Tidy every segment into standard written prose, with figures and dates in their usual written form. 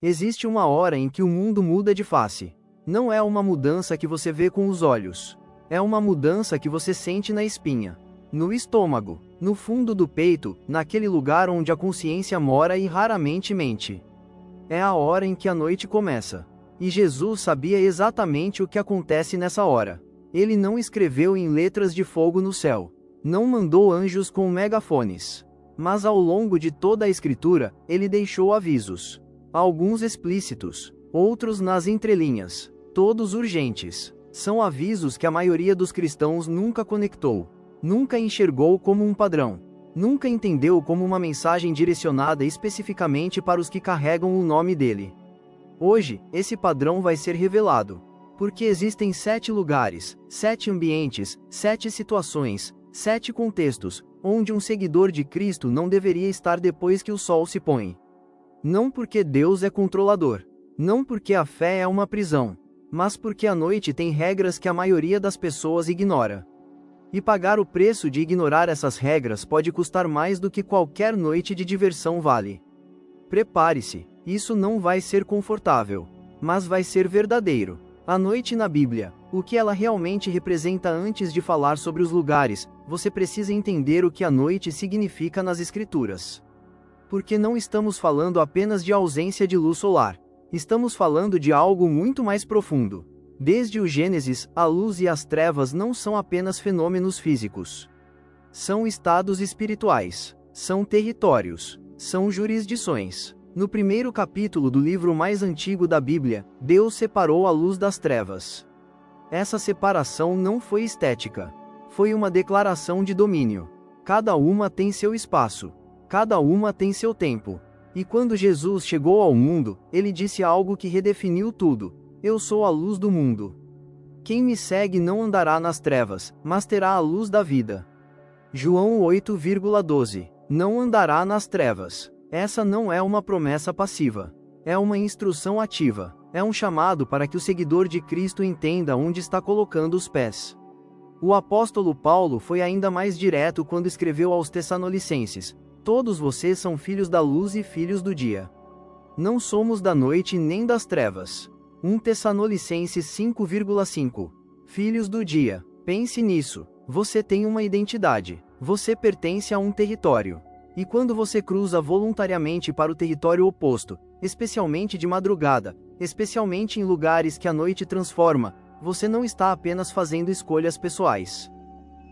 Existe uma hora em que o mundo muda de face. Não é uma mudança que você vê com os olhos. É uma mudança que você sente na espinha, no estômago, no fundo do peito, naquele lugar onde a consciência mora e raramente mente. É a hora em que a noite começa. E Jesus sabia exatamente o que acontece nessa hora. Ele não escreveu em letras de fogo no céu. Não mandou anjos com megafones. Mas ao longo de toda a Escritura, ele deixou avisos. Alguns explícitos, outros nas entrelinhas, todos urgentes. São avisos que a maioria dos cristãos nunca conectou, nunca enxergou como um padrão, nunca entendeu como uma mensagem direcionada especificamente para os que carregam o nome dele. Hoje, esse padrão vai ser revelado. Porque existem 7 lugares, 7 ambientes, 7 situações, 7 contextos, onde um seguidor de Cristo não deveria estar depois que o sol se põe. Não porque Deus é controlador, não porque a fé é uma prisão, mas porque a noite tem regras que a maioria das pessoas ignora. E pagar o preço de ignorar essas regras pode custar mais do que qualquer noite de diversão vale. Prepare-se, isso não vai ser confortável, mas vai ser verdadeiro. A noite na Bíblia, o que ela realmente representa. Antes de falar sobre os lugares, você precisa entender o que a noite significa nas Escrituras. Porque não estamos falando apenas de ausência de luz solar. Estamos falando de algo muito mais profundo. Desde o Gênesis, a luz e as trevas não são apenas fenômenos físicos. São estados espirituais, são territórios, são jurisdições. No primeiro capítulo do livro mais antigo da Bíblia, Deus separou a luz das trevas. Essa separação não foi estética. Foi uma declaração de domínio. Cada uma tem seu espaço. Cada uma tem seu tempo. E quando Jesus chegou ao mundo, ele disse algo que redefiniu tudo: eu sou a luz do mundo. Quem me segue não andará nas trevas, mas terá a luz da vida. João 8,12. Não andará nas trevas. Essa não é uma promessa passiva. É uma instrução ativa. É um chamado para que o seguidor de Cristo entenda onde está colocando os pés. O apóstolo Paulo foi ainda mais direto quando escreveu aos Tessalonicenses: todos vocês são filhos da luz e filhos do dia. Não somos da noite nem das trevas. 1 Tessalonicenses 5,5. Filhos do dia. Pense nisso. Você tem uma identidade. Você pertence a um território. E quando você cruza voluntariamente para o território oposto, especialmente de madrugada, especialmente em lugares que a noite transforma, você não está apenas fazendo escolhas pessoais.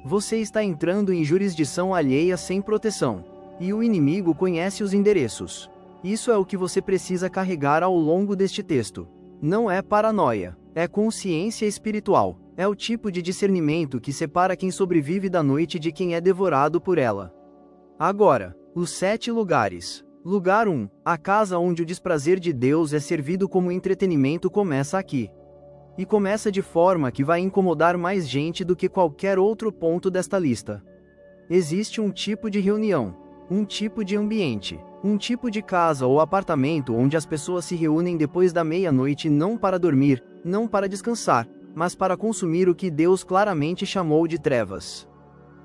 Você está entrando em jurisdição alheia sem proteção. E o inimigo conhece os endereços. Isso é o que você precisa carregar ao longo deste texto. Não é paranoia, é consciência espiritual. É o tipo de discernimento que separa quem sobrevive da noite de quem é devorado por ela. Agora, os 7 lugares. Lugar 1. A casa onde o desprazer de Deus é servido como entretenimento começa aqui. E começa de forma que vai incomodar mais gente do que qualquer outro ponto desta lista. Existe um tipo de reunião, um tipo de ambiente, um tipo de casa ou apartamento onde as pessoas se reúnem depois da meia-noite não para dormir, não para descansar, mas para consumir o que Deus claramente chamou de trevas.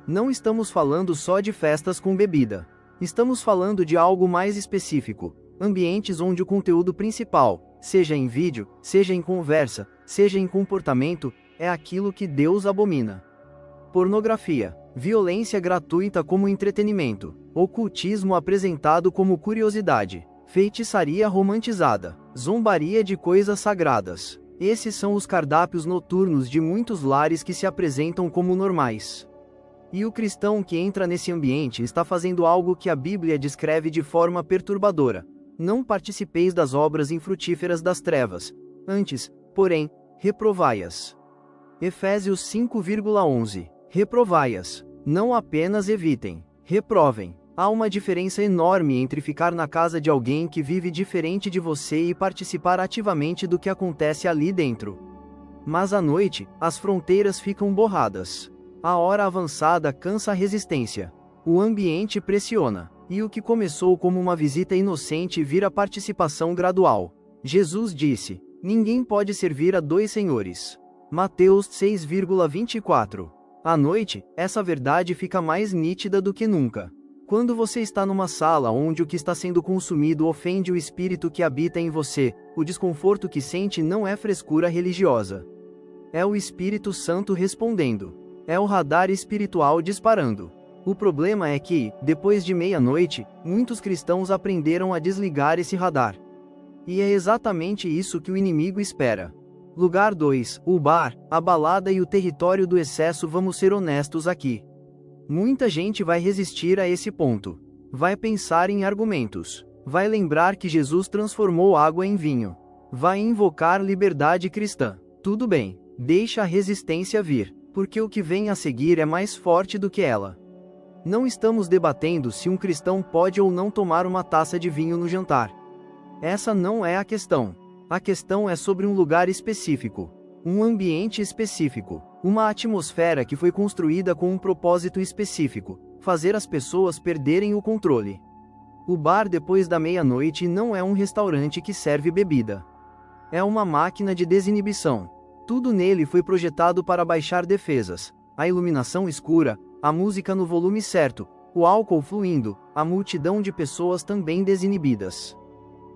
Não estamos falando só de festas com bebida. Estamos falando de algo mais específico, ambientes onde o conteúdo principal, seja em vídeo, seja em conversa, seja em comportamento, é aquilo que Deus abomina. Pornografia, violência gratuita como entretenimento, ocultismo apresentado como curiosidade, feitiçaria romantizada, zombaria de coisas sagradas. Esses são os cardápios noturnos de muitos lares que se apresentam como normais. E o cristão que entra nesse ambiente está fazendo algo que a Bíblia descreve de forma perturbadora. Não participeis das obras infrutíferas das trevas. Antes, porém, reprovai-as. Efésios 5,11. Reprovai-as. Não apenas evitem. Reprovem. Há uma diferença enorme entre ficar na casa de alguém que vive diferente de você e participar ativamente do que acontece ali dentro. Mas à noite, as fronteiras ficam borradas. A hora avançada cansa a resistência. O ambiente pressiona. E o que começou como uma visita inocente vira participação gradual. Jesus disse: ninguém pode servir a 2 senhores. Mateus 6,24. À noite, essa verdade fica mais nítida do que nunca. Quando você está numa sala onde o que está sendo consumido ofende o espírito que habita em você, o desconforto que sente não é frescura religiosa. É o Espírito Santo respondendo. É o radar espiritual disparando. O problema é que, depois de meia-noite, muitos cristãos aprenderam a desligar esse radar. E é exatamente isso que o inimigo espera. Lugar 2, o bar, a balada e o território do excesso. Vamos ser honestos aqui. Muita gente vai resistir a esse ponto. Vai pensar em argumentos. Vai lembrar que Jesus transformou água em vinho. Vai invocar liberdade cristã. Tudo bem, deixa a resistência vir, porque o que vem a seguir é mais forte do que ela. Não estamos debatendo se um cristão pode ou não tomar uma taça de vinho no jantar. Essa não é a questão. A questão é sobre um lugar específico, um ambiente específico, uma atmosfera que foi construída com um propósito específico: fazer as pessoas perderem o controle. O bar depois da meia-noite não é um restaurante que serve bebida. É uma máquina de desinibição. Tudo nele foi projetado para baixar defesas: a iluminação escura, a música no volume certo, o álcool fluindo, a multidão de pessoas também desinibidas.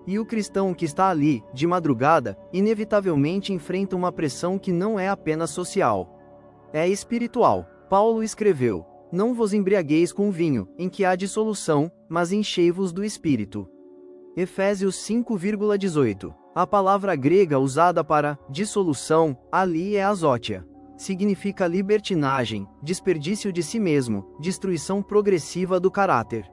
E o cristão que está ali, de madrugada, inevitavelmente enfrenta uma pressão que não é apenas social. É espiritual. Paulo escreveu: não vos embriagueis com vinho, em que há dissolução, mas enchei-vos do Espírito. Efésios 5,18. A palavra grega usada para dissolução, ali é azótia. Significa libertinagem, desperdício de si mesmo, destruição progressiva do caráter.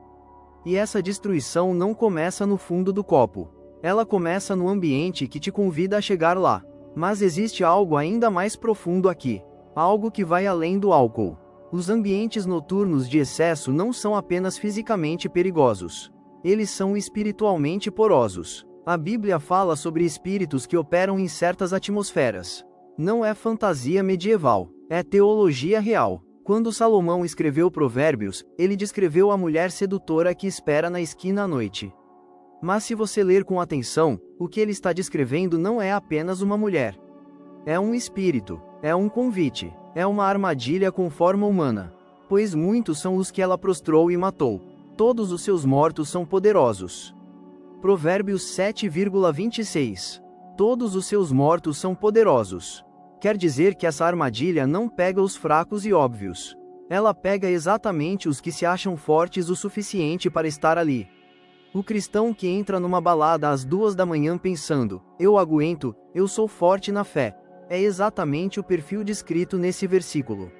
E essa destruição não começa no fundo do copo. Ela começa no ambiente que te convida a chegar lá. Mas existe algo ainda mais profundo aqui. Algo que vai além do álcool. Os ambientes noturnos de excesso não são apenas fisicamente perigosos. Eles são espiritualmente porosos. A Bíblia fala sobre espíritos que operam em certas atmosferas. Não é fantasia medieval, é teologia real. Quando Salomão escreveu Provérbios, ele descreveu a mulher sedutora que espera na esquina à noite. Mas se você ler com atenção, o que ele está descrevendo não é apenas uma mulher. É um espírito, é um convite, é uma armadilha com forma humana. Pois muitos são os que ela prostrou e matou. Todos os seus mortos são poderosos. Provérbios 7,26. Todos os seus mortos são poderosos. Quer dizer que essa armadilha não pega os fracos e óbvios. Ela pega exatamente os que se acham fortes o suficiente para estar ali. O cristão que entra numa balada às 2 da manhã pensando: eu aguento, eu sou forte na fé, é exatamente o perfil descrito nesse versículo.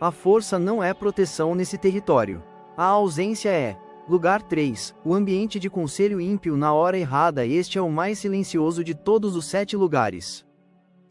A força não é proteção nesse território. A ausência é. Lugar 3, o ambiente de conselho ímpio na hora errada. Este é o mais silencioso de todos os 7 lugares.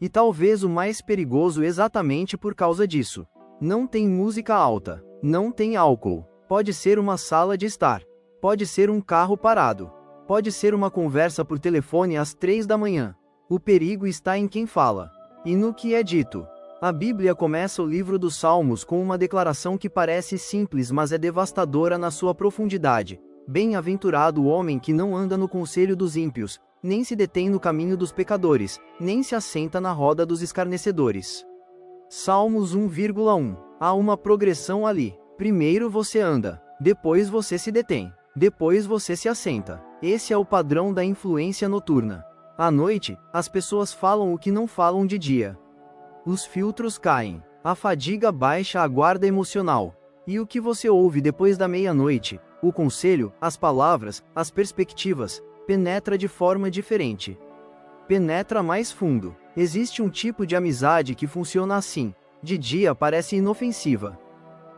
E talvez o mais perigoso exatamente por causa disso. Não tem música alta, não tem álcool, pode ser uma sala de estar, pode ser um carro parado, pode ser uma conversa por telefone às 3 da manhã. O perigo está em quem fala e no que é dito. A Bíblia começa o livro dos Salmos com uma declaração que parece simples, mas é devastadora na sua profundidade. Bem-aventurado o homem que não anda no conselho dos ímpios, nem se detém no caminho dos pecadores, nem se assenta na roda dos escarnecedores. Salmos 1,1. Há uma progressão ali. Primeiro você anda, depois você se detém, depois você se assenta. Esse é o padrão da influência noturna. À noite, as pessoas falam o que não falam de dia. Os filtros caem, a fadiga baixa a guarda emocional. E o que você ouve depois da meia-noite, o conselho, as palavras, as perspectivas, penetra de forma diferente. Penetra mais fundo. Existe um tipo de amizade que funciona assim. De dia parece inofensiva.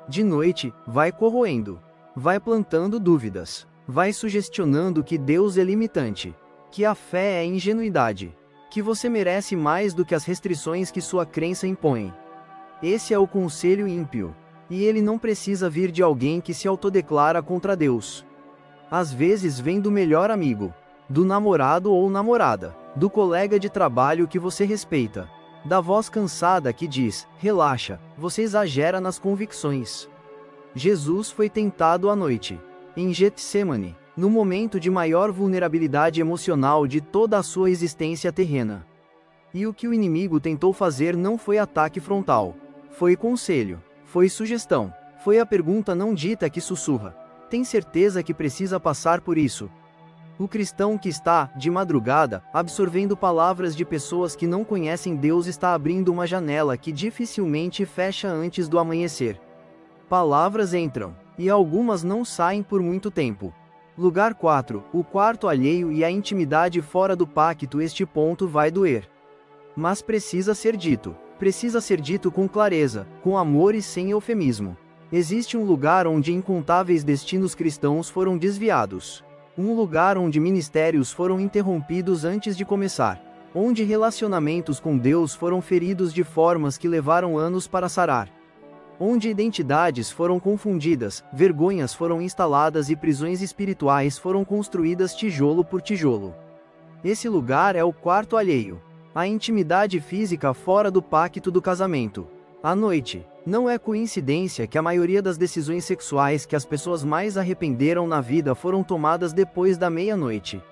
De noite, vai corroendo. Vai plantando dúvidas. Vai sugestionando que Deus é limitante. Que a fé é ingenuidade. Que você merece mais do que as restrições que sua crença impõe. Esse é o conselho ímpio. E ele não precisa vir de alguém que se autodeclara contra Deus. Às vezes vem do melhor amigo, do namorado ou namorada, do colega de trabalho que você respeita, da voz cansada que diz: relaxa, você exagera nas convicções. Jesus foi tentado à noite, em Getsemane, no momento de maior vulnerabilidade emocional de toda a sua existência terrena. E o que o inimigo tentou fazer não foi ataque frontal, foi conselho, foi sugestão, foi a pergunta não dita que sussurra: Tem certeza que precisa passar por isso? O cristão que está, de madrugada, absorvendo palavras de pessoas que não conhecem Deus está abrindo uma janela que dificilmente fecha antes do amanhecer. Palavras entram, e algumas não saem por muito tempo. Lugar 4. O quarto alheio e a intimidade fora do pacto. Este ponto vai doer. Mas precisa ser dito. Precisa ser dito com clareza, com amor e sem eufemismo. Existe um lugar onde incontáveis destinos cristãos foram desviados. Um lugar onde ministérios foram interrompidos antes de começar. Onde relacionamentos com Deus foram feridos de formas que levaram anos para sarar. Onde identidades foram confundidas, vergonhas foram instaladas e prisões espirituais foram construídas tijolo por tijolo. Esse lugar é o quarto alheio. A intimidade física fora do pacto do casamento. À noite. Não é coincidência que a maioria das decisões sexuais que as pessoas mais arrependeram na vida foram tomadas depois da meia-noite.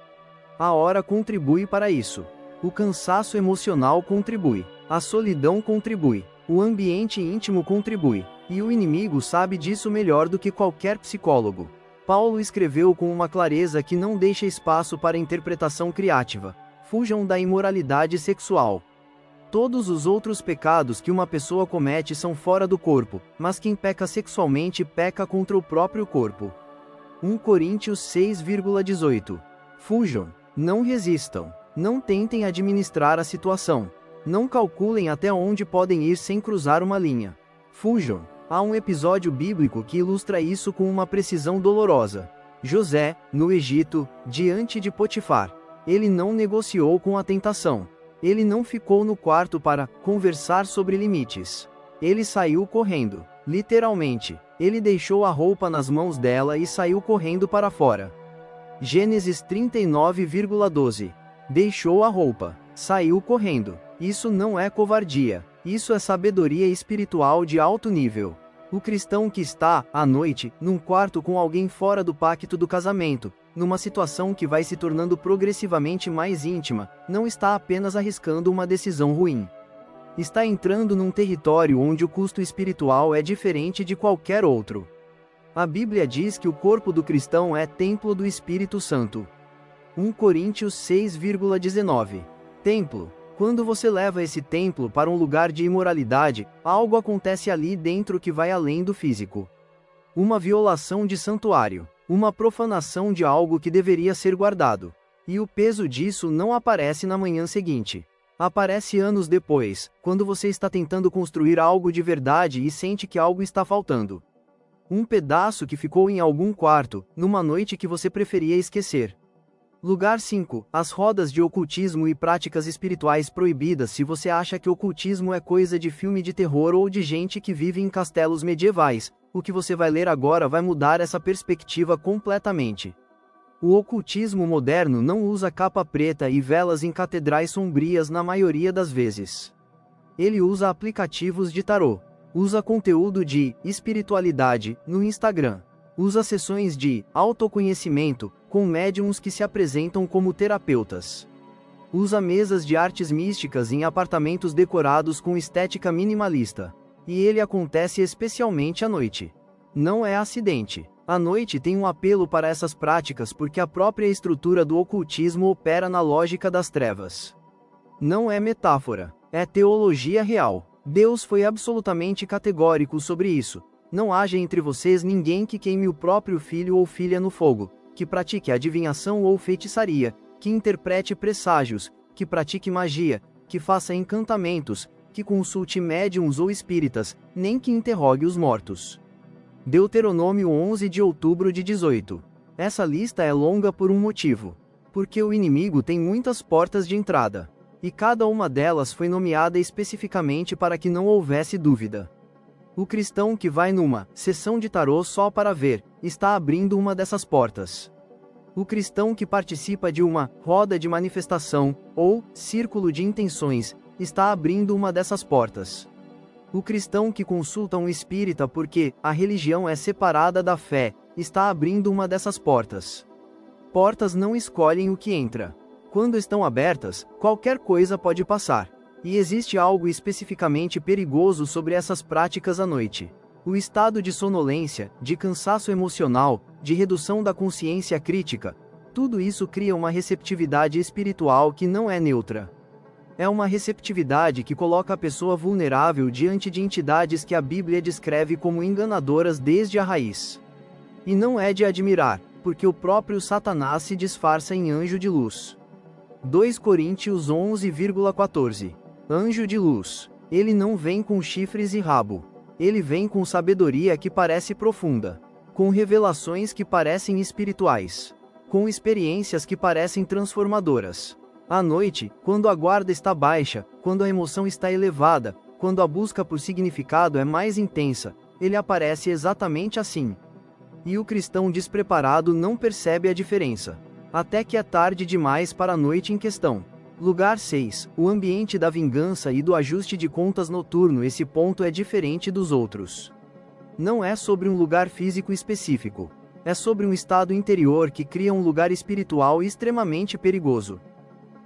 A hora contribui para isso. O cansaço emocional contribui. A solidão contribui. O ambiente íntimo contribui. E o inimigo sabe disso melhor do que qualquer psicólogo. Paulo escreveu com uma clareza que não deixa espaço para interpretação criativa. Fujam da imoralidade sexual. Todos os outros pecados que uma pessoa comete são fora do corpo, mas quem peca sexualmente peca contra o próprio corpo. 1 Coríntios 6,18. Fujam. Não resistam. Não tentem administrar a situação. Não calculem até onde podem ir sem cruzar uma linha. Fujam. Há um episódio bíblico que ilustra isso com uma precisão dolorosa. José, no Egito, diante de Potifar. Ele não negociou com a tentação. Ele não ficou no quarto para conversar sobre limites. Ele saiu correndo. Literalmente. Ele deixou a roupa nas mãos dela e saiu correndo para fora. Gênesis 39,12. Deixou a roupa. Saiu correndo. Isso não é covardia. Isso é sabedoria espiritual de alto nível. O cristão que está, à noite, num quarto com alguém fora do pacto do casamento, numa situação que vai se tornando progressivamente mais íntima, não está apenas arriscando uma decisão ruim. Está entrando num território onde o custo espiritual é diferente de qualquer outro. A Bíblia diz que o corpo do cristão é templo do Espírito Santo. 1 Coríntios 6,19. Templo. Quando você leva esse templo para um lugar de imoralidade, algo acontece ali dentro que vai além do físico. Uma violação de santuário. Uma profanação de algo que deveria ser guardado. E o peso disso não aparece na manhã seguinte. Aparece anos depois, quando você está tentando construir algo de verdade e sente que algo está faltando. Um pedaço que ficou em algum quarto, numa noite que você preferia esquecer. Lugar 5. As rodas de ocultismo e práticas espirituais proibidas. Se você acha que ocultismo é coisa de filme de terror ou de gente que vive em castelos medievais, o que você vai ler agora vai mudar essa perspectiva completamente. O ocultismo moderno não usa capa preta e velas em catedrais sombrias na maioria das vezes. Ele usa aplicativos de tarô. Usa conteúdo de espiritualidade no Instagram. Usa sessões de autoconhecimento com médiums que se apresentam como terapeutas. Usa mesas de artes místicas em apartamentos decorados com estética minimalista. E ele acontece especialmente à noite. Não é acidente. A noite tem um apelo para essas práticas porque a própria estrutura do ocultismo opera na lógica das trevas. Não é metáfora. É teologia real. Deus foi absolutamente categórico sobre isso. Não haja entre vocês ninguém que queime o próprio filho ou filha no fogo, que pratique adivinhação ou feitiçaria, que interprete presságios, que pratique magia, que faça encantamentos, que consulte médiuns ou espíritas, nem que interrogue os mortos. Deuteronômio 11 de outubro de 18. Essa lista é longa por um motivo. Porque o inimigo tem muitas portas de entrada. E cada uma delas foi nomeada especificamente para que não houvesse dúvida. O cristão que vai numa sessão de tarô só para ver, está abrindo uma dessas portas. O cristão que participa de uma roda de manifestação, ou círculo de intenções, está abrindo uma dessas portas. O cristão que consulta um espírita porque a religião é separada da fé, está abrindo uma dessas portas. Portas não escolhem o que entra. Quando estão abertas, qualquer coisa pode passar. E existe algo especificamente perigoso sobre essas práticas à noite. O estado de sonolência, de cansaço emocional, de redução da consciência crítica. Tudo isso cria uma receptividade espiritual que não é neutra. É uma receptividade que coloca a pessoa vulnerável diante de entidades que a Bíblia descreve como enganadoras desde a raiz. E não é de admirar, porque o próprio Satanás se disfarça em anjo de luz. 2 Coríntios 11,14. Anjo de luz. Ele não vem com chifres e rabo. Ele vem com sabedoria que parece profunda, com revelações que parecem espirituais, com experiências que parecem transformadoras. À noite, quando a guarda está baixa, quando a emoção está elevada, quando a busca por significado é mais intensa, ele aparece exatamente assim. E o cristão despreparado não percebe a diferença, até que é tarde demais para a noite em questão. Lugar 6. O ambiente da vingança e do ajuste de contas noturno. Esse ponto é diferente dos outros. Não é sobre um lugar físico específico. É sobre um estado interior que cria um lugar espiritual extremamente perigoso.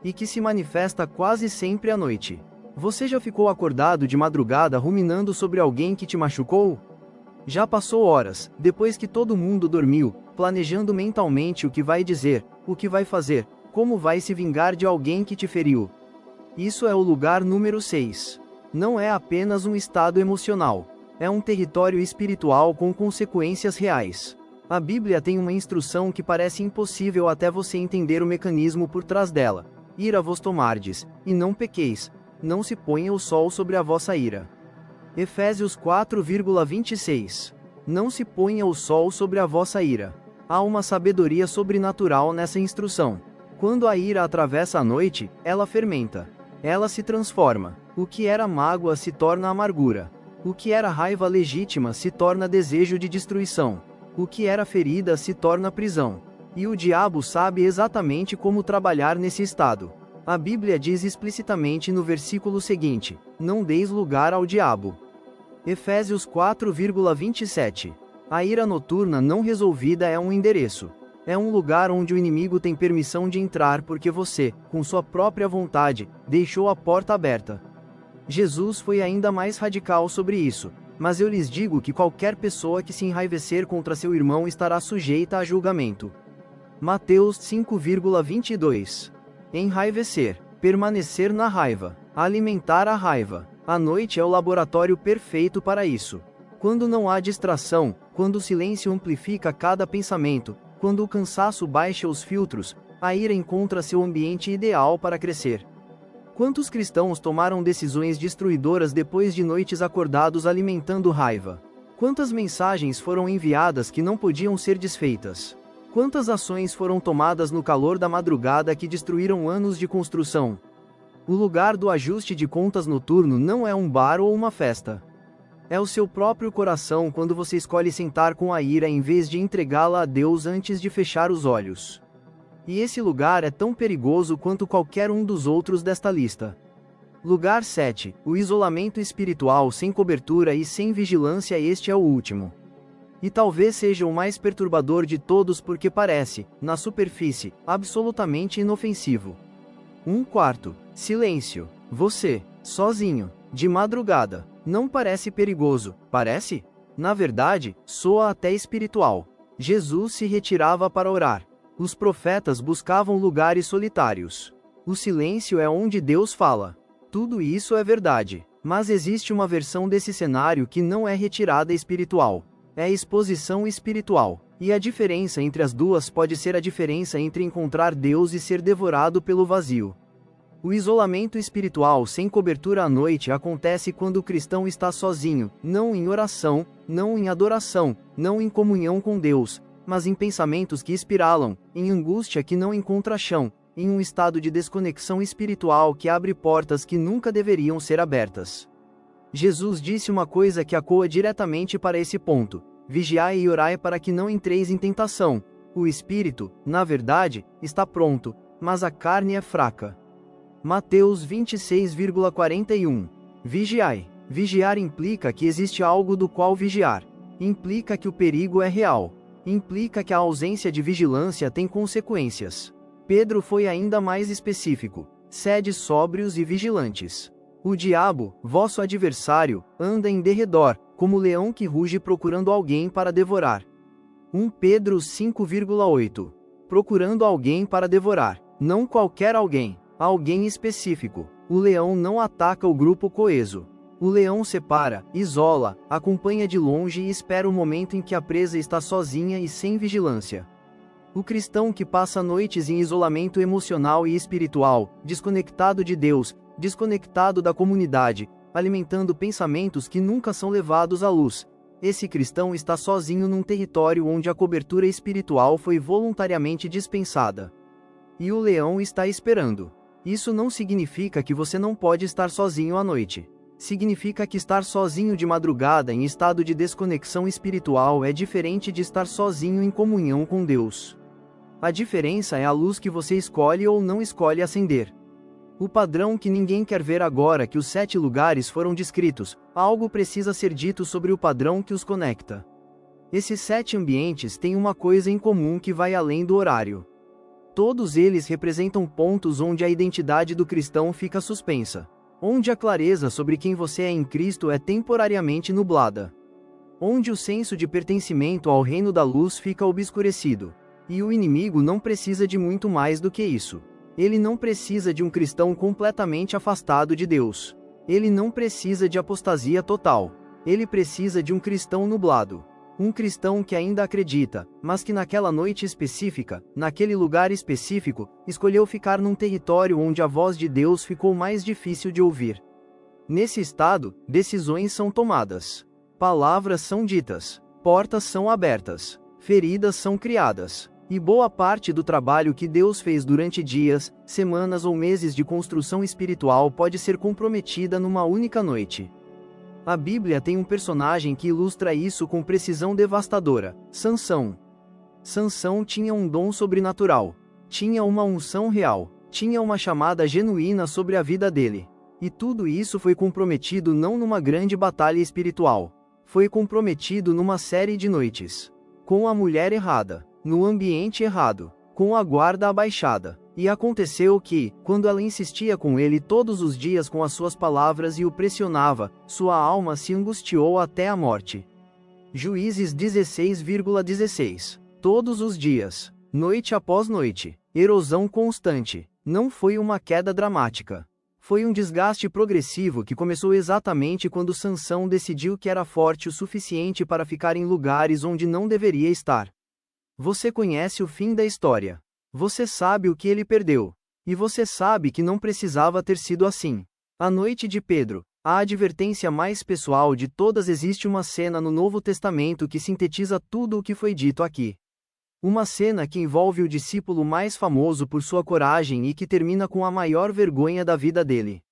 E que se manifesta quase sempre à noite. Você já ficou acordado de madrugada ruminando sobre alguém que te machucou? Já passou horas, depois que todo mundo dormiu, planejando mentalmente o que vai dizer, o que vai fazer, como vai se vingar de alguém que te feriu. Isso é o lugar número 6. Não é apenas um estado emocional. É um território espiritual com consequências reais. A Bíblia tem uma instrução que parece impossível até você entender o mecanismo por trás dela. Ira vos tomardes, e não pequeis, não se ponha o sol sobre a vossa ira. Efésios 4,26. Não se ponha o sol sobre a vossa ira. Há uma sabedoria sobrenatural nessa instrução. Quando a ira atravessa a noite, ela fermenta. Ela se transforma. O que era mágoa se torna amargura. O que era raiva legítima se torna desejo de destruição. O que era ferida se torna prisão. E o diabo sabe exatamente como trabalhar nesse estado. A Bíblia diz explicitamente no versículo seguinte: não deis lugar ao diabo. Efésios 4,27. A ira noturna não resolvida é um endereço. É um lugar onde o inimigo tem permissão de entrar porque você, com sua própria vontade, deixou a porta aberta. Jesus foi ainda mais radical sobre isso, mas eu lhes digo que qualquer pessoa que se enraivecer contra seu irmão estará sujeita a julgamento. Mateus 5,22. Enraivecer, permanecer na raiva, alimentar a raiva. A noite é o laboratório perfeito para isso. Quando não há distração, quando o silêncio amplifica cada pensamento, quando o cansaço baixa os filtros, a ira encontra seu ambiente ideal para crescer. Quantos cristãos tomaram decisões destruidoras depois de noites acordados alimentando raiva? Quantas mensagens foram enviadas que não podiam ser desfeitas? Quantas ações foram tomadas no calor da madrugada que destruíram anos de construção? O lugar do ajuste de contas noturno não é um bar ou uma festa. É o seu próprio coração quando você escolhe sentar com a ira em vez de entregá-la a Deus antes de fechar os olhos. E esse lugar é tão perigoso quanto qualquer um dos outros desta lista. Lugar 7. O isolamento espiritual sem cobertura e sem vigilância. Este é o último. E talvez seja o mais perturbador de todos porque parece, na superfície, absolutamente inofensivo. 1/4. Silêncio. Você, sozinho, de madrugada. Não parece perigoso, parece? Na verdade, soa até espiritual. Jesus se retirava para orar. Os profetas buscavam lugares solitários. O silêncio é onde Deus fala. Tudo isso é verdade. Mas existe uma versão desse cenário que não é retirada espiritual. É exposição espiritual. E a diferença entre as duas pode ser a diferença entre encontrar Deus e ser devorado pelo vazio. O isolamento espiritual sem cobertura à noite acontece quando o cristão está sozinho, não em oração, não em adoração, não em comunhão com Deus, mas em pensamentos que espiralam, em angústia que não encontra chão, em um estado de desconexão espiritual que abre portas que nunca deveriam ser abertas. Jesus disse uma coisa que ecoa diretamente para esse ponto: vigiai e orai para que não entreis em tentação. O espírito, na verdade, está pronto, mas a carne é fraca. Mateus 26,41. Vigiai. Vigiar implica que existe algo do qual vigiar. Implica que o perigo é real. Implica que a ausência de vigilância tem consequências. Pedro foi ainda mais específico: sede sóbrios e vigilantes. O diabo, vosso adversário, anda em derredor, como leão que ruge procurando alguém para devorar. 1 Pedro 5,8. Procurando alguém para devorar. Não qualquer alguém, alguém específico. O leão não ataca o grupo coeso. O leão separa, isola, acompanha de longe e espera o momento em que a presa está sozinha e sem vigilância. O cristão que passa noites em isolamento emocional e espiritual, desconectado de Deus, desconectado da comunidade, alimentando pensamentos que nunca são levados à luz. Esse cristão está sozinho num território onde a cobertura espiritual foi voluntariamente dispensada. E o leão está esperando. Isso não significa que você não pode estar sozinho à noite. Significa que estar sozinho de madrugada em estado de desconexão espiritual é diferente de estar sozinho em comunhão com Deus. A diferença é a luz que você escolhe ou não escolhe acender. O padrão que ninguém quer ver agora que os 7 lugares foram descritos, algo precisa ser dito sobre o padrão que os conecta. Esses 7 ambientes têm uma coisa em comum que vai além do horário. Todos eles representam pontos onde a identidade do cristão fica suspensa. Onde a clareza sobre quem você é em Cristo é temporariamente nublada. Onde o senso de pertencimento ao reino da luz fica obscurecido. E o inimigo não precisa de muito mais do que isso. Ele não precisa de um cristão completamente afastado de Deus. Ele não precisa de apostasia total. Ele precisa de um cristão nublado. Um cristão que ainda acredita, mas que naquela noite específica, naquele lugar específico, escolheu ficar num território onde a voz de Deus ficou mais difícil de ouvir. Nesse estado, decisões são tomadas. Palavras são ditas. Portas são abertas. Feridas são criadas. E boa parte do trabalho que Deus fez durante dias, semanas ou meses de construção espiritual pode ser comprometida numa única noite. A Bíblia tem um personagem que ilustra isso com precisão devastadora: Sansão. Sansão tinha um dom sobrenatural. Tinha uma unção real. Tinha uma chamada genuína sobre a vida dele. E tudo isso foi comprometido não numa grande batalha espiritual. Foi comprometido numa série de noites. Com a mulher errada. No ambiente errado. Com a guarda abaixada. E aconteceu que, quando ela insistia com ele todos os dias com as suas palavras e o pressionava, sua alma se angustiou até a morte. Juízes 16,16. Todos os dias, noite após noite, erosão constante. Não foi uma queda dramática. Foi um desgaste progressivo que começou exatamente quando Sansão decidiu que era forte o suficiente para ficar em lugares onde não deveria estar. Você conhece o fim da história. Você sabe o que ele perdeu. E você sabe que não precisava ter sido assim. A noite de Pedro, a advertência mais pessoal de todas. Existe uma cena no Novo Testamento que sintetiza tudo o que foi dito aqui. Uma cena que envolve o discípulo mais famoso por sua coragem e que termina com a maior vergonha da vida dele.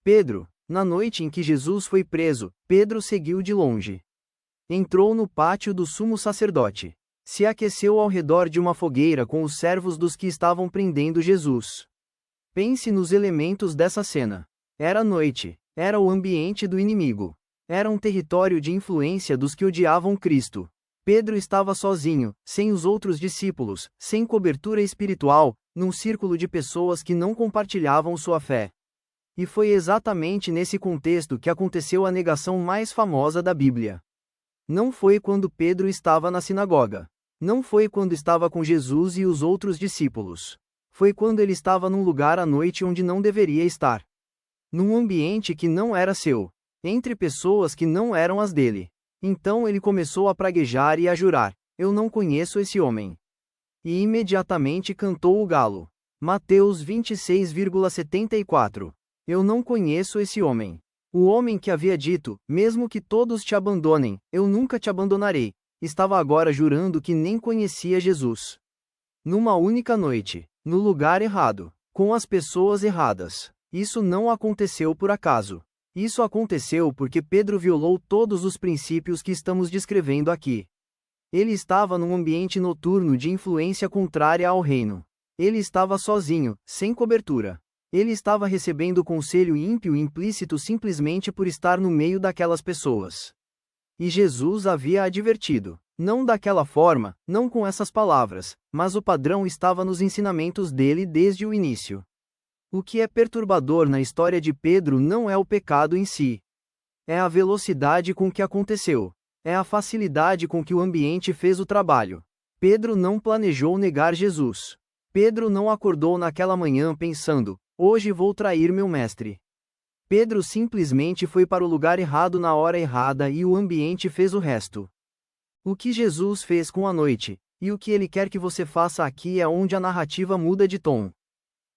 Pedro, na noite em que Jesus foi preso, Pedro seguiu de longe. Entrou no pátio do sumo sacerdote. Se aqueceu ao redor de uma fogueira com os servos dos que estavam prendendo Jesus. Pense nos elementos dessa cena. Era noite, era o ambiente do inimigo. Era um território de influência dos que odiavam Cristo. Pedro estava sozinho, sem os outros discípulos, sem cobertura espiritual, num círculo de pessoas que não compartilhavam sua fé. E foi exatamente nesse contexto que aconteceu a negação mais famosa da Bíblia. Não foi quando Pedro estava na sinagoga. Não foi quando estava com Jesus e os outros discípulos. Foi quando ele estava num lugar à noite onde não deveria estar. Num ambiente que não era seu. Entre pessoas que não eram as dele. Então ele começou a praguejar e a jurar: eu não conheço esse homem. E imediatamente cantou o galo. Mateus 26,74. Eu não conheço esse homem. O homem que havia dito, mesmo que todos te abandonem, eu nunca te abandonarei, estava agora jurando que nem conhecia Jesus. Numa única noite, no lugar errado, com as pessoas erradas. Isso não aconteceu por acaso. Isso aconteceu porque Pedro violou todos os princípios que estamos descrevendo aqui. Ele estava num ambiente noturno de influência contrária ao reino. Ele estava sozinho, sem cobertura. Ele estava recebendo conselho ímpio e implícito simplesmente por estar no meio daquelas pessoas. E Jesus havia advertido. Não daquela forma, não com essas palavras, mas o padrão estava nos ensinamentos dele desde o início. O que é perturbador na história de Pedro não é o pecado em si. É a velocidade com que aconteceu. É a facilidade com que o ambiente fez o trabalho. Pedro não planejou negar Jesus. Pedro não acordou naquela manhã pensando: hoje vou trair meu mestre. Pedro simplesmente foi para o lugar errado na hora errada e o ambiente fez o resto. O que Jesus fez com a noite, e o que ele quer que você faça aqui é onde a narrativa muda de tom.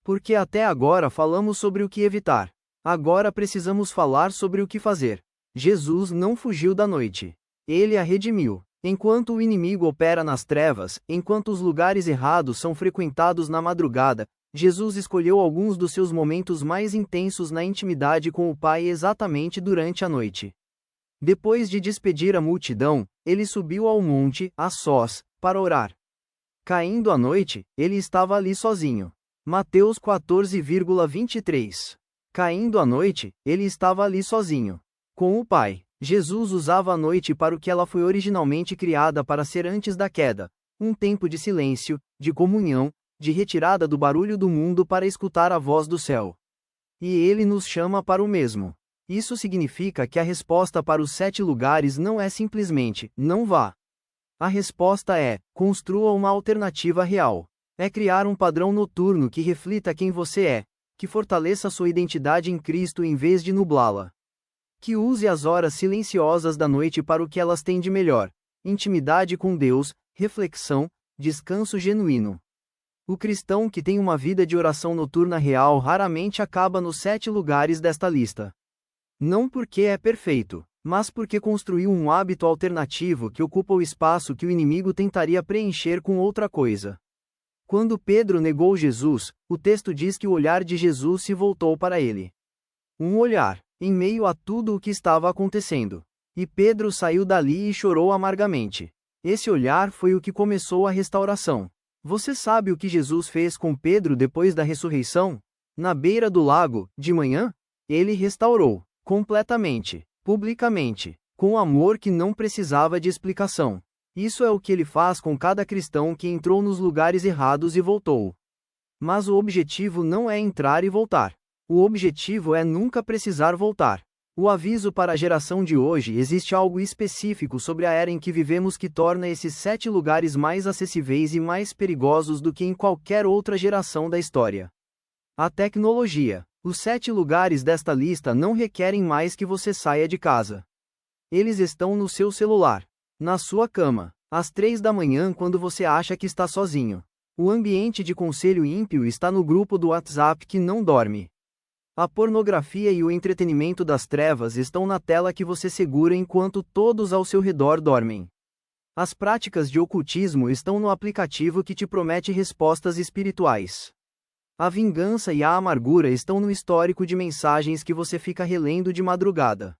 Porque até agora falamos sobre o que evitar. Agora precisamos falar sobre o que fazer. Jesus não fugiu da noite. Ele a redimiu. Enquanto o inimigo opera nas trevas, enquanto os lugares errados são frequentados na madrugada, Jesus escolheu alguns dos seus momentos mais intensos na intimidade com o Pai exatamente durante a noite. Depois de despedir a multidão, ele subiu ao monte, a sós, para orar. Caindo a noite, ele estava ali sozinho. Mateus 14,23. Caindo a noite, ele estava ali sozinho. Com o Pai. Jesus usava a noite para o que ela foi originalmente criada para ser antes da queda, um tempo de silêncio, de comunhão, de retirada do barulho do mundo para escutar a voz do céu. E ele nos chama para o mesmo. Isso significa que a resposta para os 7 lugares não é simplesmente, não vá. A resposta é, construa uma alternativa real. É criar um padrão noturno que reflita quem você é, que fortaleça sua identidade em Cristo em vez de nublá-la. Que use as horas silenciosas da noite para o que elas têm de melhor: intimidade com Deus, reflexão, descanso genuíno. O cristão que tem uma vida de oração noturna real raramente acaba nos 7 lugares desta lista. Não porque é perfeito, mas porque construiu um hábito alternativo que ocupa o espaço que o inimigo tentaria preencher com outra coisa. Quando Pedro negou Jesus, o texto diz que o olhar de Jesus se voltou para ele. Um olhar, em meio a tudo o que estava acontecendo. E Pedro saiu dali e chorou amargamente. Esse olhar foi o que começou a restauração. Você sabe o que Jesus fez com Pedro depois da ressurreição? Na beira do lago, de manhã? Ele restaurou, completamente, publicamente, com amor que não precisava de explicação. Isso é o que ele faz com cada cristão que entrou nos lugares errados e voltou. Mas o objetivo não é entrar e voltar. O objetivo é nunca precisar voltar. O aviso para a geração de hoje: existe algo específico sobre a era em que vivemos que torna esses 7 lugares mais acessíveis e mais perigosos do que em qualquer outra geração da história. A tecnologia. Os 7 lugares desta lista não requerem mais que você saia de casa. Eles estão no seu celular, na sua cama, às 3 da manhã quando você acha que está sozinho. O ambiente de conselho ímpio está no grupo do WhatsApp que não dorme. A pornografia e o entretenimento das trevas estão na tela que você segura enquanto todos ao seu redor dormem. As práticas de ocultismo estão no aplicativo que te promete respostas espirituais. A vingança e a amargura estão no histórico de mensagens que você fica relendo de madrugada.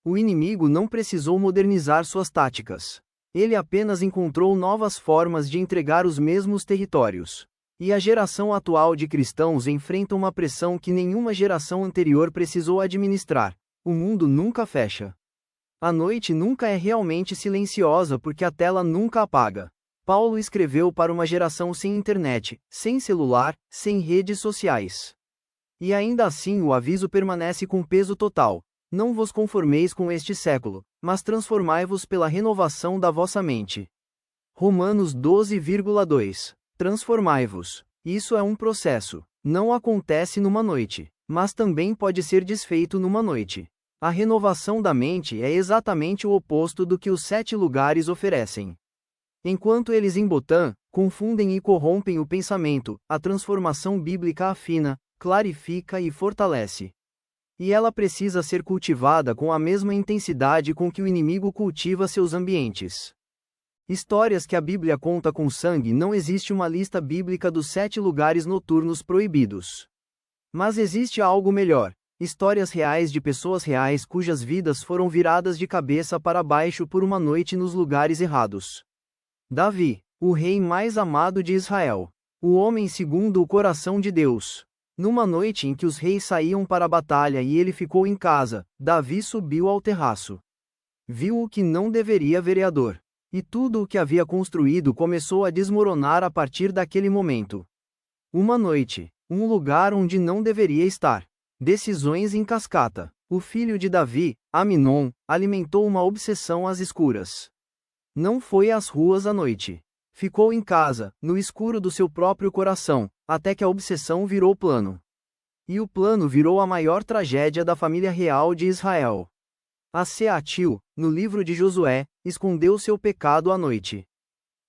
O inimigo não precisou modernizar suas táticas. Ele apenas encontrou novas formas de entregar os mesmos territórios. E a geração atual de cristãos enfrenta uma pressão que nenhuma geração anterior precisou administrar: o mundo nunca fecha. A noite nunca é realmente silenciosa porque a tela nunca apaga. Paulo escreveu para uma geração sem internet, sem celular, sem redes sociais. E ainda assim o aviso permanece com peso total: não vos conformeis com este século, mas transformai-vos pela renovação da vossa mente. Romanos 12,2. Transformai-vos. Isso é um processo. Não acontece numa noite, mas também pode ser desfeito numa noite. A renovação da mente é exatamente o oposto do que os 7 lugares oferecem. Enquanto eles embotam, confundem e corrompem o pensamento, a transformação bíblica afina, clarifica e fortalece. E ela precisa ser cultivada com a mesma intensidade com que o inimigo cultiva seus ambientes. Histórias que a Bíblia conta com sangue. Não existe uma lista bíblica dos 7 lugares noturnos proibidos. Mas existe algo melhor: histórias reais de pessoas reais cujas vidas foram viradas de cabeça para baixo por uma noite nos lugares errados. Davi, o rei mais amado de Israel. O homem segundo o coração de Deus. Numa noite em que os reis saíam para a batalha e ele ficou em casa, Davi subiu ao terraço. Viu o que não deveria vereador. E tudo o que havia construído começou a desmoronar a partir daquele momento. Uma noite, um lugar onde não deveria estar. Decisões em cascata. O filho de Davi, Aminon, alimentou uma obsessão às escuras. Não foi às ruas à noite. Ficou em casa, no escuro do seu próprio coração, até que a obsessão virou plano. E o plano virou a maior tragédia da família real de Israel. A Seatil, no livro de Josué, escondeu seu pecado à noite.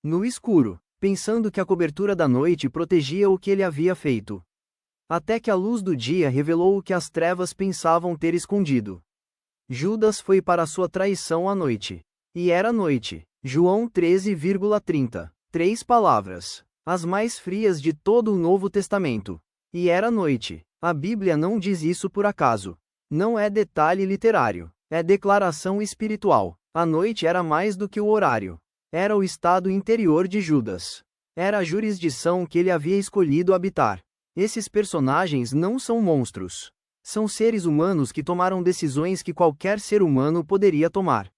No escuro, pensando que a cobertura da noite protegia o que ele havia feito. Até que a luz do dia revelou o que as trevas pensavam ter escondido. Judas foi para sua traição à noite. E era noite. João 13,30. 3 palavras. As mais frias de todo o Novo Testamento. E era noite. A Bíblia não diz isso por acaso. Não é detalhe literário. É declaração espiritual. A noite era mais do que o horário. Era o estado interior de Judas. Era a jurisdição que ele havia escolhido habitar. Esses personagens não são monstros. São seres humanos que tomaram decisões que qualquer ser humano poderia tomar.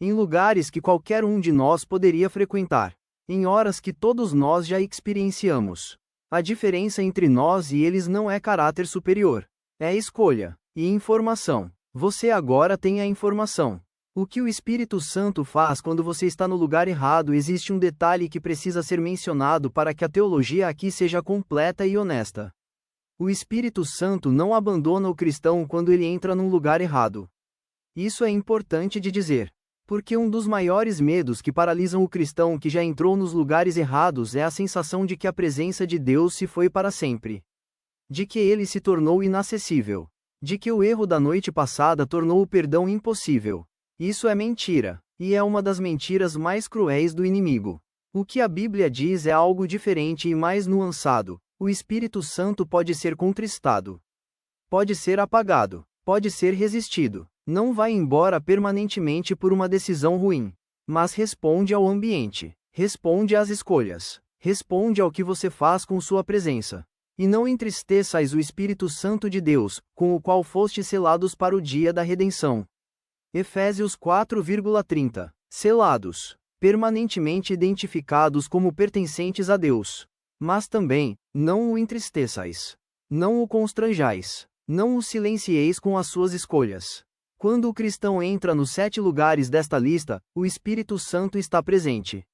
Em lugares que qualquer um de nós poderia frequentar. Em horas que todos nós já experienciamos. A diferença entre nós e eles não é caráter superior. É escolha e informação. Você agora tem a informação. O que o Espírito Santo faz quando você está no lugar errado? Existe um detalhe que precisa ser mencionado para que a teologia aqui seja completa e honesta. O Espírito Santo não abandona o cristão quando ele entra num lugar errado. Isso é importante de dizer. Porque um dos maiores medos que paralisam o cristão que já entrou nos lugares errados é a sensação de que a presença de Deus se foi para sempre. De que ele se tornou inacessível. De que o erro da noite passada tornou o perdão impossível. Isso é mentira, e é uma das mentiras mais cruéis do inimigo. O que a Bíblia diz é algo diferente e mais nuançado. O Espírito Santo pode ser contristado. Pode ser apagado. Pode ser resistido. Não vai embora permanentemente por uma decisão ruim. Mas responde ao ambiente. Responde às escolhas. Responde ao que você faz com sua presença. E não entristeçais o Espírito Santo de Deus, com o qual fostes selados para o dia da redenção. Efésios 4,30. Selados. Permanentemente identificados como pertencentes a Deus. Mas também, não o entristeçais. Não o constranjais. Não o silencieis com as suas escolhas. Quando o cristão entra nos 7 lugares desta lista, o Espírito Santo está presente.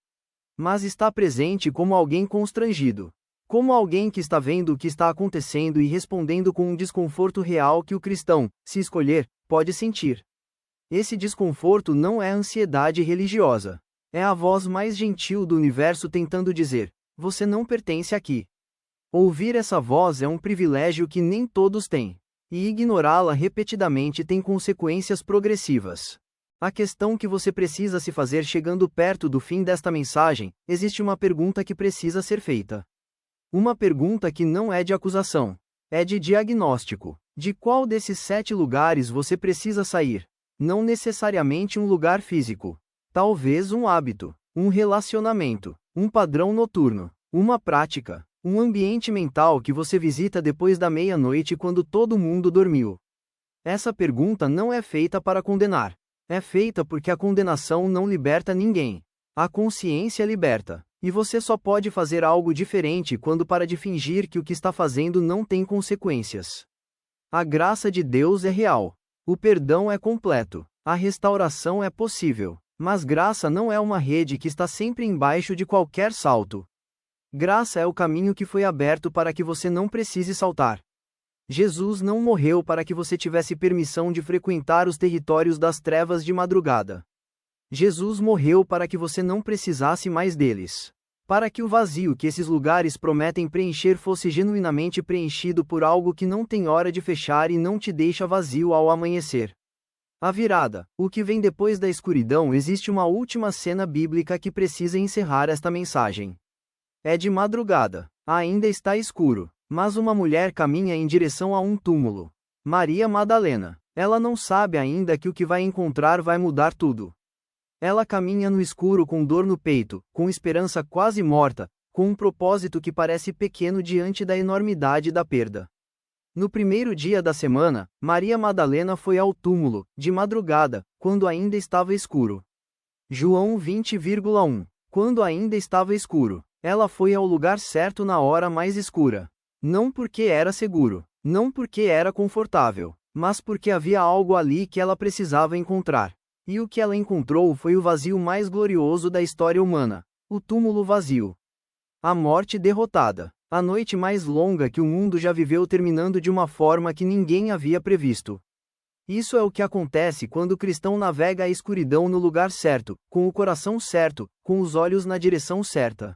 Mas está presente como alguém constrangido. Como alguém que está vendo o que está acontecendo e respondendo com um desconforto real que o cristão, se escolher, pode sentir. Esse desconforto não é ansiedade religiosa. É a voz mais gentil do universo tentando dizer: você não pertence aqui. Ouvir essa voz é um privilégio que nem todos têm. E ignorá-la repetidamente tem consequências progressivas. A questão que você precisa se fazer chegando perto do fim desta mensagem, existe uma pergunta que precisa ser feita. Uma pergunta que não é de acusação. É de diagnóstico. De qual desses 7 lugares você precisa sair? Não necessariamente um lugar físico. Talvez um hábito, um relacionamento, um padrão noturno, uma prática, um ambiente mental que você visita depois da meia-noite quando todo mundo dormiu. Essa pergunta não é feita para condenar. É feita porque a condenação não liberta ninguém. A consciência liberta. E você só pode fazer algo diferente quando para de fingir que o que está fazendo não tem consequências. A graça de Deus é real. O perdão é completo. A restauração é possível. Mas graça não é uma rede que está sempre embaixo de qualquer salto. Graça é o caminho que foi aberto para que você não precise saltar. Jesus não morreu para que você tivesse permissão de frequentar os territórios das trevas de madrugada. Jesus morreu para que você não precisasse mais deles. Para que o vazio que esses lugares prometem preencher fosse genuinamente preenchido por algo que não tem hora de fechar e não te deixa vazio ao amanhecer. A virada, o que vem depois da escuridão. Existe uma última cena bíblica que precisa encerrar esta mensagem. É de madrugada. Ainda está escuro. Mas uma mulher caminha em direção a um túmulo. Maria Madalena. Ela não sabe ainda que o que vai encontrar vai mudar tudo. Ela caminha no escuro com dor no peito, com esperança quase morta, com um propósito que parece pequeno diante da enormidade da perda. No primeiro dia da semana, Maria Madalena foi ao túmulo, de madrugada, quando ainda estava escuro. João 20,1. Quando ainda estava escuro, ela foi ao lugar certo na hora mais escura. Não porque era seguro, não porque era confortável, mas porque havia algo ali que ela precisava encontrar. E o que ela encontrou foi o vazio mais glorioso da história humana: o túmulo vazio. A morte derrotada. A noite mais longa que o mundo já viveu terminando de uma forma que ninguém havia previsto. Isso é o que acontece quando o cristão navega a escuridão no lugar certo, com o coração certo, com os olhos na direção certa.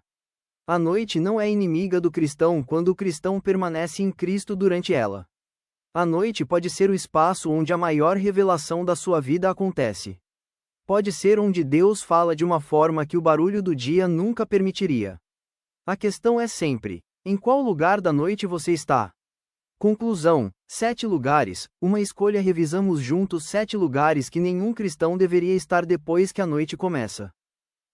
A noite não é inimiga do cristão quando o cristão permanece em Cristo durante ela. A noite pode ser o espaço onde a maior revelação da sua vida acontece. Pode ser onde Deus fala de uma forma que o barulho do dia nunca permitiria. A questão é sempre: em qual lugar da noite você está? Conclusão: 7 lugares, uma escolha. Revisamos juntos 7 lugares que nenhum cristão deveria estar depois que a noite começa.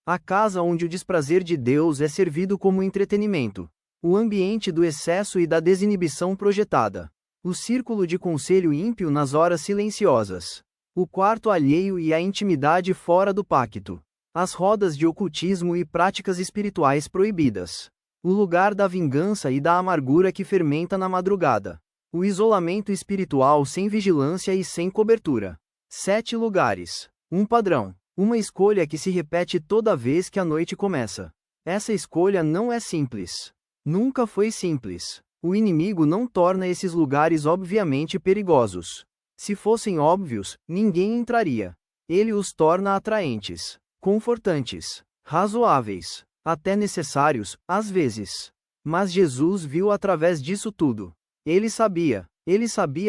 A casa onde o desprazer de Deus é servido como entretenimento. O ambiente do excesso e da desinibição projetada. O círculo de conselho ímpio nas horas silenciosas. O quarto alheio e a intimidade fora do pacto. As rodas de ocultismo e práticas espirituais proibidas. O lugar da vingança e da amargura que fermenta na madrugada. O isolamento espiritual sem vigilância e sem cobertura. 7 lugares. Um padrão. Uma escolha que se repete toda vez que a noite começa. Essa escolha não é simples. Nunca foi simples. O inimigo não torna esses lugares obviamente perigosos. Se fossem óbvios, ninguém entraria. Ele os torna atraentes, confortantes, razoáveis, até necessários, às vezes. Mas Jesus viu através disso tudo. Ele sabia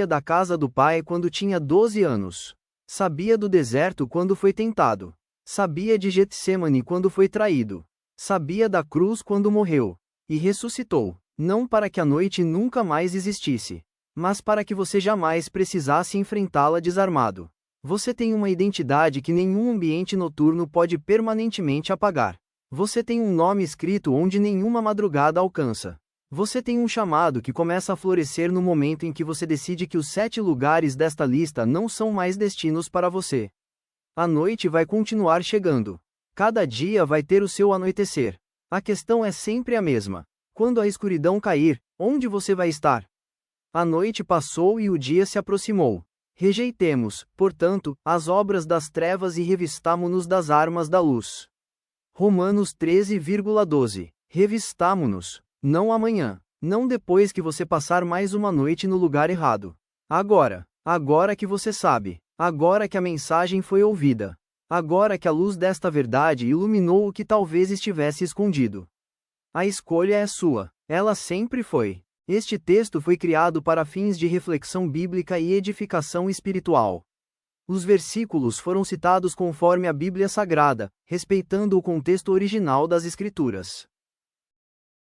da casa do Pai quando tinha 12 anos. Sabia do deserto quando foi tentado. Sabia de Getsêmani quando foi traído. Sabia da cruz quando morreu. E ressuscitou, não para que a noite nunca mais existisse, mas para que você jamais precisasse enfrentá-la desarmado. Você tem uma identidade que nenhum ambiente noturno pode permanentemente apagar. Você tem um nome escrito onde nenhuma madrugada alcança. Você tem um chamado que começa a florescer no momento em que você decide que os 7 lugares desta lista não são mais destinos para você. A noite vai continuar chegando. Cada dia vai ter o seu anoitecer. A questão é sempre a mesma. Quando a escuridão cair, onde você vai estar? A noite passou e o dia se aproximou. Rejeitemos, portanto, as obras das trevas e revistamo-nos das armas da luz. Romanos 13,12. Revistamo-nos. Não amanhã. Não depois que você passar mais uma noite no lugar errado. Agora. Agora que você sabe. Agora que a mensagem foi ouvida. Agora que a luz desta verdade iluminou o que talvez estivesse escondido. A escolha é sua. Ela sempre foi. Este texto foi criado para fins de reflexão bíblica e edificação espiritual. Os versículos foram citados conforme a Bíblia Sagrada, respeitando o contexto original das Escrituras.